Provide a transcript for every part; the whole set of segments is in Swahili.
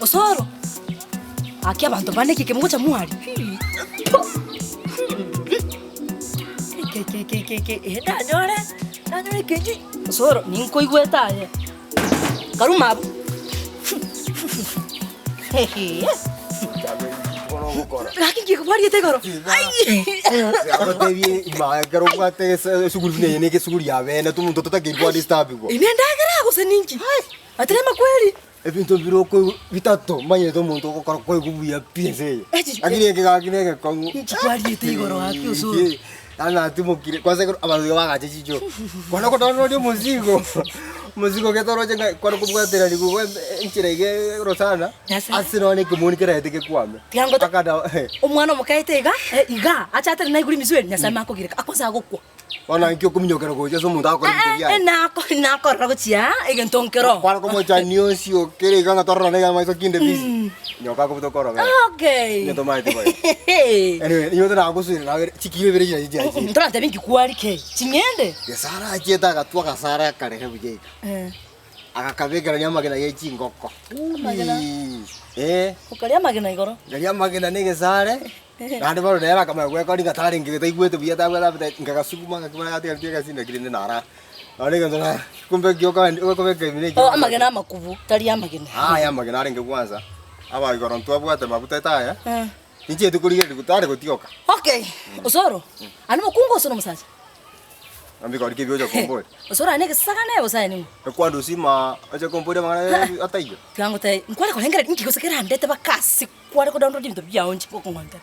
Osoro. Aki abantu bane kike mucha muhari. Ke eda dore. Dore keji. Osoro ninko igwetaye. Karuma. Hehe. Laki kikubari tegoro. Ai. Akote bi ma garo kwate suguri ne ke suguri yawe na tumu tota ke body stab go. Inenda gara kuseninki. Atrema kweli. Ebintu biroko bitatu manye to muntu ko ko kubuya piense. Akine ke kongu. Kikubari tegoro haki Osoro. Ana timokire kwanza abantu bagaje chicho. Kwana ko tono ndi muzigo. Muzigo ke toro jenga kwana kubwatera liku nchirege rosana. Asirone ke monikera eteke kwame. Tiango akada omwana mukaite iga achatera na iguri mizwe nyasama ko gireka akoza gukwa. Wana nkyo kuminyokera ko jeso muntu akora bitya. Nako ragotia igentonkero. Kwana ko mocha niosio kere ganga torra nega maiso kinde bis. Nyoka ko butokoro. Okay. Nito mai tipo. Anyway, nyoto na kusiri na chikiwe bere jija. Ndorante bingi kwari ke. Chingende. Yesara ajeta gatwa kasara kare hebuje. Akakabegera nyamagena yechi ngoko. Magena. Ukalia magena igoro. Galia magena nege sare. Nande baro nera kama gwe ko ninga tare ngi taigwete biya ta bala bita ngaga sukuma ngakima ati ati gasina kirinde nara. Ane ngandona kumbe gyoka ko beke mine. Amagena makuvu, tari amagena. Ya magena arenga kwanza. Aba igoro ntwa bwate mabuta taya. Inje tukurige dikutare gutioka. Okay. Osoro. Animo kungo sono musacha. Ambiko rikibyo kombo. Osoro aneke sakane osani. Kwando sima acha kombo mangana ataiyo. Kango tai nkwale ko hengera nkiko sekera ndete bakasi kwale ko download ibintu byawonje ko ngwanda.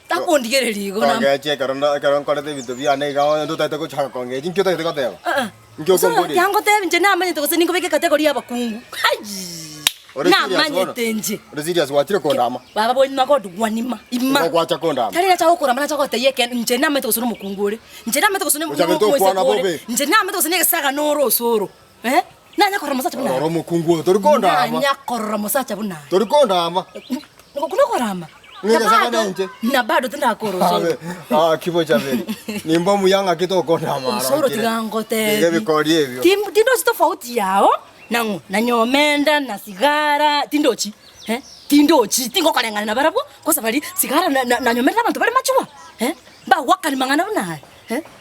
Takondikere ligo na. Ngache karon ko te ibintu byane ga ndo tate ko chaka ko nge jinkyo tate ko te. Ngyo kombo. Kango te nje na manye to ko seningo beke kategori abakungu. Na manye tenje. Resilience watire ko ndama. Baba bo nako dugwanima. Ima. Ko acha ko ndama. Tari acha okora mana chako te yeke nje na mete ko sono mukungure. Nje na mete ko sono mukungure. Nje na mete ko sono saka noro Osoro. Nanya korra musacha buna. Oro mukungu tori ko ndama. Nanya korra musacha buna. Tori ko ndama. Ngo kuno korama. Na bado tenda koro Osoro. Kibo chabe. Nimbo muyanga kitoko ndama. Osoro tigangote. Ngebe kodi evyo. Tindo tofauti yao. Nangu na nyomenda na sigara tindochi tindochi tingo kalengana na barabu kwa sababu sigara na nyomenda abantu bari machua ba wakali mangana una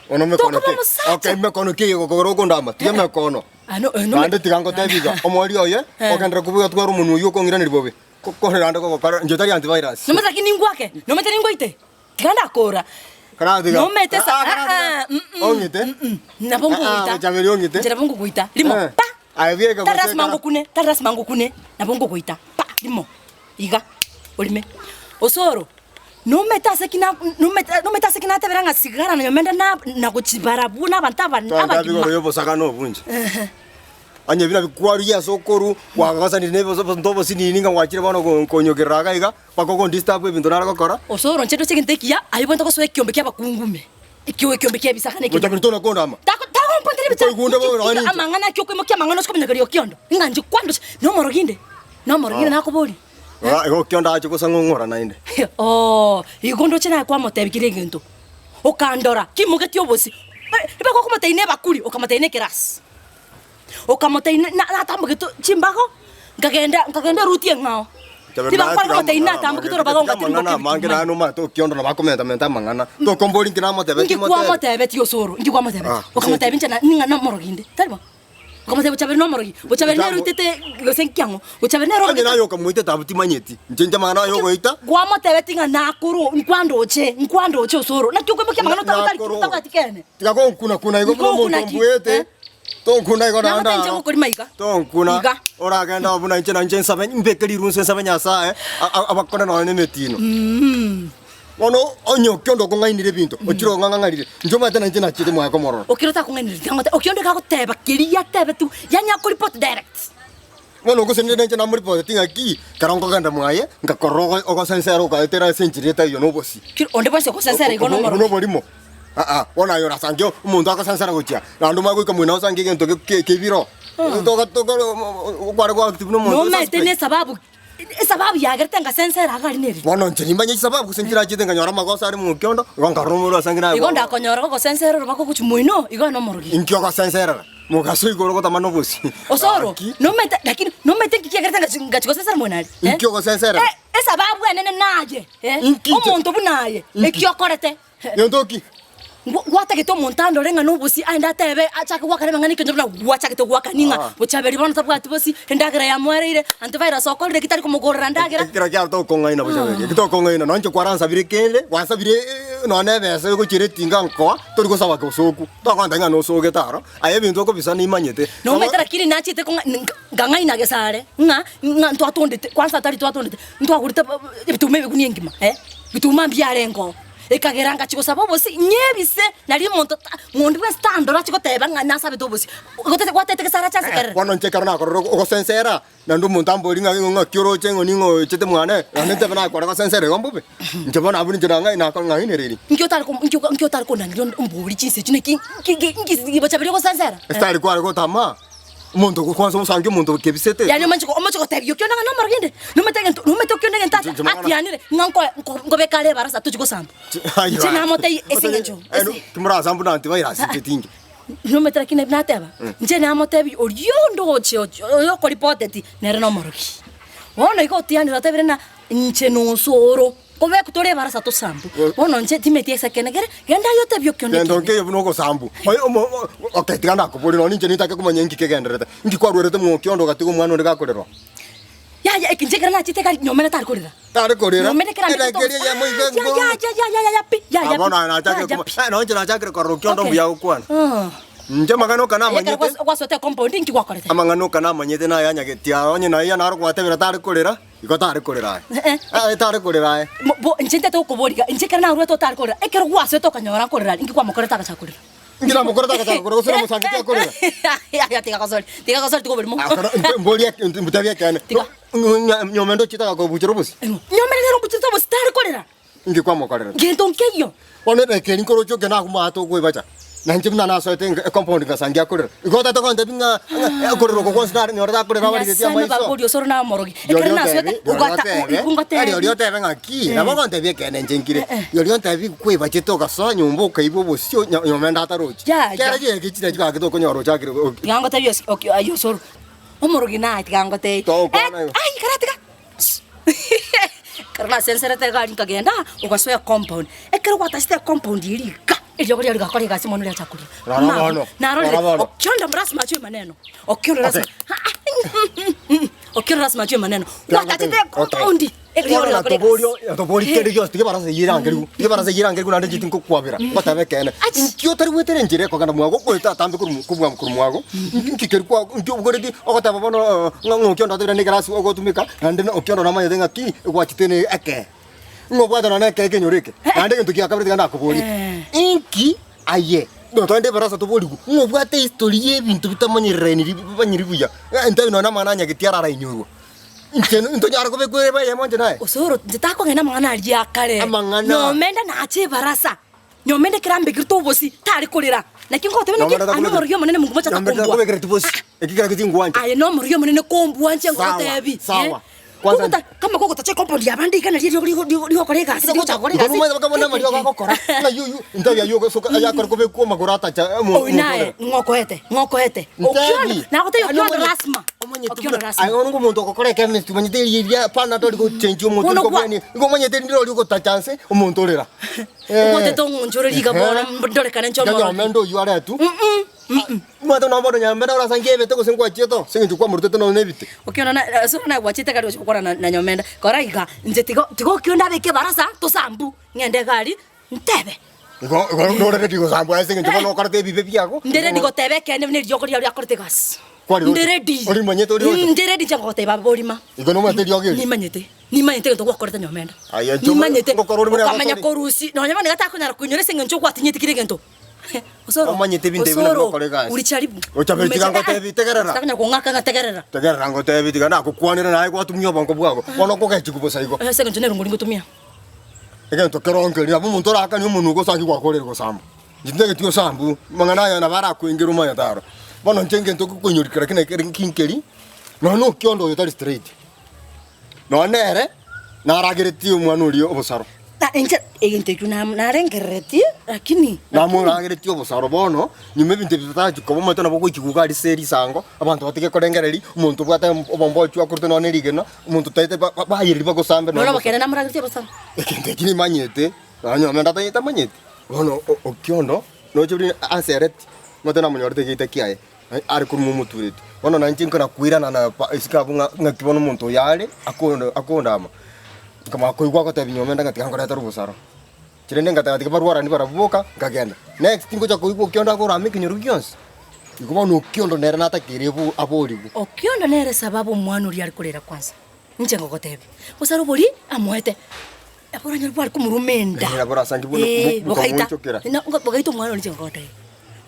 ono mekono ke okay mekono ke gogoro kondama tiya mekono ano ande tigango tebiga omori oye okandra kubuga twaro munu yuko ngira nilibobe ko randa ko para njotari antivirus no meta kiningwake no meta ningoite tiganda kora kana diga no meta sa ongite na bongo kuita javeri ongite jera bongo kuita limo pa Aviega taras mango kune na bongo kuita pa limo iga olime Osoro no meta sekina te veranga sigara na nyomenda na kuchibarabu na bantaba abagi yobo sakano bunje anye bina bikwaru ya sokoru wakasa ni nebo ndobo sinininga wachire bano konyogeraga iga bakoko disturb ebintu nara gokora Osoro ncheto sekintekia ayibonta ko soe kiombe kya bakungume ikiombe kya bisakane ki utakritona kondama amangana kyo kwemo kya mangana sikomenya kali okyondo inganje kwando no moroginde nakoboli ego kyondo acho kusangongora nainde igondo chena kwa motebikire gento okandora kimuge tyobosi iba ko kumoteine bakuri okamoteine keras okamoteine na tambuge to chimbako ngagenda ruti ngao tiba kwa kumoteine tambuge to bagonga timbo mangena no mato kyondo na bakomenta mangana to komboli ngina motebe tyo Osoro ngikwa motebe okamotebe nchana ninga na moroginde talibo Okamate chabere no morogi. Chabere ne rutete gosenkiango. Chabere ne ro. Anya nayo kamuite tabuti manyeti. Njenja mangana yo goita. Kwa mote tinga nakuru nkwando oche Osoro. Na kyoko mukya mangana tabutari tabatikene. Tika ko kuna igo mo mbuete. To kuna igo na anda. Njengo kuri maika. To kuna. Ora ganda obuna nchena njensa ben mbekeli runse sabenya sa abakona no ne metino. Ono onyo kyondo ko ngainire bintu ochiro ngangangarire njoma tena njena chite mwa ko mororo okirota ko ngainire ngangote okyondo ka ko teba kiriya tebe tu yanya ko report direct wono ko sende njena mo report tinga ki karongo ganda mwaye ngakorogo oko sensero ka etera senjireta yo no bosi kiro onde bose ko sensero igo no mororo no borimo wona yo rasangyo umuntu akasensera gocha nando mago ikamwina usange ngento ke biro to kwara kwa active no mo no metene sababu ya gerta nga sensera agari neri wono nchimba nyi sababu kusenjira chite nganyora magosa ari mu kyondo ngonga rumuro sangira igonda konyora ko sensera bako kuchumuino igo no morogi inkyo ka sensera Mugaso igoro gotamano bosi. Osoro. No mete lakini no mete kikiagereta ngachiko sensera mwenali. Inkyo go sensera. Esa babu enene naje. Omuntu bunaye. Ekiokorete. Yondoki. Gwata gito montando renga no bosi aenda tebe achaka gwakare mangani kendo na gwacha gito gwakaninga bochaberi bana tabwati bosi ndagera ya mwerire antivirus okorire kitari kumugorra ndagera kira kya to kongaina bochaberi gito kongaina nonje kwaransa bire kende wasabire none bese go chire tinga nko tori go saba ko soku to kwanda nga no soge taro aye bintu ko bisana imanyete no metera kiri nachite ko ngangaina gesare nga ntwa atondete kwanza tari twatondete ntwa kurita bitume bikuniengima bituma mbiarengo ekageranga chiko sababu si nyebise nali monto we stand ra chiko teba ngana sabe to bosi gotete kwatete kesara chase kere wano nchekara na ko sensera nandu montambo ringa ngo kyoro chengo ningo chete mwana nanete bana ko sensera ngombe njebona abuni njanga ina ko ngai nereri nkyo tar ko na ngion mburi chinse chine ki bacha bere ko sensera stari ko tama Mondo ko kwanza musange mondo kebisete. Yani manchiko tebi yokyo nanga no margende. No mete kyo nanga tata. Atianire nganko ngobe kale barasa tuchiko sambu. Je na mote esingenjo. Kimura sambu na anti vaira sitetingi. No mete kine binateba. Je na mote bi oriondo ocho yo ko ripoteti nere no moroki. Ona iko tianira tebere na nche no soro. Kobe kutore barasa to sambu. Ono nche timeti esa kenegere genda yo tebi yokyo nanga. Ndonke yo no ko sambu. Okay, tigana ko bori no ninje nitake kumanya ngi kegenderete. Ngi kwarwerete mu kyondo gatigo mwana uri gakorerwa. Ya ekinjekera na chiteka nyomene tari korera. Tari korera. Nyomene kera ya moize ngo. Ya. Abona na chake kuma. No nje na chake ko kyondo buya ukwana. Nje magano kana manyete. Kwa sote compound ngi kwakorete. Amangano kana manyete na yanya getia onye na ya na ro kwatebera tari korera. Iko tari korera. Tari korera. Bo njente to kuboriga njekera na rueto tari korera. Ekero gwaso to kanyora korera ngi kwa mokoreta ka korera. Ngira mokoreta ka korera usira musangi ka korera. Ya tiga kasol tiko bermo. Mboli mutavia kana. Nyomendo chita ko buchiro bosi. Nyomendo ro buchiro bosi tari korera. Ngi kwa mokorera. Gento nkeyo. One de keni koro choke na kuma to ko bacha. Nanjim na na so te compound ka sangia korera. Iko ta to ko ndabinga korera ko konsinar ni orada korera wali dia mai so. Sana ba bodio soro na morogi. Ekera na so te ugata. Yo te venga aquí. Na ba konte vie kene njenkire. Yo te vi ko bacha to ka so nyumbo ka ibo bosi nyomenda ta rochi. Kera je ki chita ka to ko nyoro chakire. Yango te yo soro. Omorogi na tigango te. Ai karatika. Karena sensera te gari kagenda ukasoya compound. Ekero watashite compound irika. Ilio kuri gakori gasi monu ya chakuri. Naro. Okionda mrasi macho maneno. Okionda rasma. Okionda rasma macho maneno. Watashite compound. Ekero to bori kere yo stige para seguir angelu. Stige para seguir angelu na njitin ko kwabira. Bata be kene. Nkyo tari wetere njire ko kana mwago ko ta tambe kubwa mwago. Nkikeri kwa nkyo ugoredi okota babono ngokionda tira ne grasi ogotumika. Ande no okionda na manya denga ki gwachitene eke. Ngobwada na eke kenyoreke. Ande ntu kia kabiri kana ko bori. Inki aye. No twende barasa to bori. Ngobwate historia bintu bitamanyirira ni banyiri buya. Ente no na mananya gitiara ra inyuru. Into nyara ko be kweba ye monje nae. Osoro nditako ngena mangana ali akare. Nyomenda na ache barasa. Nyomenda kirambe kirto bosi tari kolera. Nakingo tebe nake ano morio monene mungu macha takombwa. Nyomenda ko be kirto bosi. Ekikara kitingu wanje. Aye no morio monene kombwa nje ngo tebi. Sawa. Kwanza kama koko tache compound ya bandi kana rio korega siko cha korega. Ngono mwe kama na mario ko kora. Na yu ndabya yu so ya ko be ko magorata cha mo. Oinae ngokoete. Okiona na kote yokiona rasma. Okiona rasma. Ai ono muntu ko kora kemne tu manyite yiria pana to ko change muntu ko bani. Ngo manyite ndiro liko ta chance umuntu lera. Ngote to nchore liga bona ndore kana nchomo. Ya mendo yu ara tu. Mwato na bodo nyambera ora sangebe to singwa chieto singi kwa murutete no nebite. Okiona na sura na gwachite kali okora na nyomenda. Kora iga nje tigo kionda beke barasa to sambu ngende gari ntebe. Igo ndore tigo sambu ai singi no kora te bibe biako. Ndere digo tebe kende ne rio kori ya korte gas. Ndere di. Ori manyete ori. Ndere di chango te ba borima. Igo no mate rio Ni manyete to korte nyomenda. Ai Ni manyete. Kamanya korusi. No nyama ngata kunyara kunyore singi nchoko atinyete kire gento. Osoro. Omanyete binde bine no kolega. Ulicharibu. Ochabeti kango tebi tegerera. Sakanya kongaka ngategerera. Tegerera ngo tebi tigana kukwanira nae kwa tumyo bango bwako. Ono ko kechi kubosa igo. Sega ntonero ngo ngotumia. Ege to keronke ni abu muntu raka ni umuntu ugosangi kwa korera go sambu. Jindege tiyo sambu mangana ya na bara kuingira umanya taro. Bono njenge to kunyurikira kina kinkeri. No kyondo yotari straight. No nere na ragire tiyo mwana uri obosaro. Na enja egente kuna narengereti lakini namurangireti obusaro bono nyume bintu bitatu ko bomoto nabo kwikiguga ari seri sango abantu batike korengereri umuntu bwata obombo chwa kurute none rigena umuntu taite bayiri bagosambe no bakena namurangireti obusaro ekente kini manyete anyo menda taita manyete bono okyondo no churi asereti moto namunyorete gite kiaye ari kurumumuturete bono nanchinkana kuirana na isika bunga ngakibono umuntu yale akondama kama koigwa ko tabi nyomenda ngatika ngora tarubusaro chirende ngata tika barwara ni baravuka ngagenda next ngo cha koigwa kionda ko rame kinyoru kyons ikuba no kiondo nera nata kirebu aboligu okiondo nere sababu mwana uri ari kurera kwanza nje ngo tebe busaro boli amwete abora nyoru bari kumurumenda era bora sangi bono bokaita ina bokaito mwana uri ngo tebe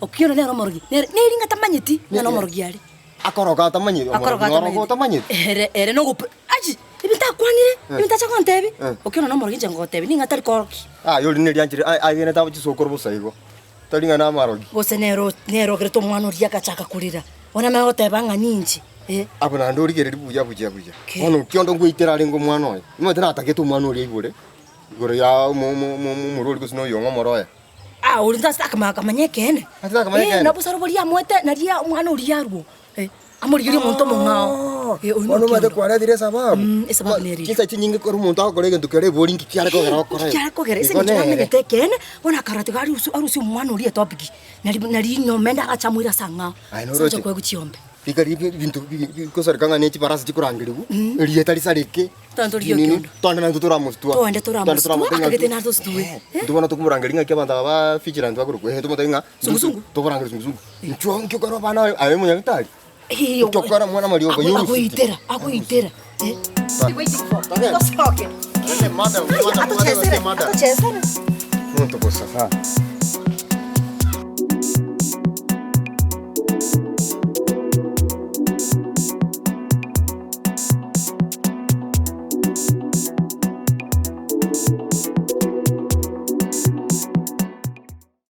okiondo nero morogi nere ngata manyeti na no morogi ari akoroga tamanyeti akoroga tamanyeti ere no aji ibita kwanire ibita chakon tebi okiona no morogi nje ngo tebe ninga tari koroki yori ne ryanjire agene tabo chisokoro busaigo taringa na marogi bose nero greto mwana uri akachaka kurira ona me goteba nganinji abana ndori gereri buja ono kiondo ngwitera rengo mwana oyo imwe ataketo mwana uri ibure gore ya murori kusino yongo moroya uri ndasaka makamanyekene na busaro boli amwete na ria mwana uri yaruo amurigire umuntu mungao ono mate kwara dire sababu sababu neri kisa chinyinge ko umuntu akore ngento kere boli ngikyara ko gara okora kyara ko gara ise ngitwane tekene ona karate gari arusi umwana uri etopiki nari nyomenda achamwira sanga soje kwa guchiombe bigari bintu bikosara kanga nechi parasi chikurangirigu riye tari sareke tanto riyo kyondo tonda nantu turamustua tonda turamustua akagete nazo stue ndubona tukumurangiringa kyabanda ba fichira ntwa kuruko tumotenga sungusungu tukurangiri sungusungu nchonke karo bana ayo munyangitari chokara mwana marioko yurusi akuitera waiting for let's talk it mother atochezera muntu kosa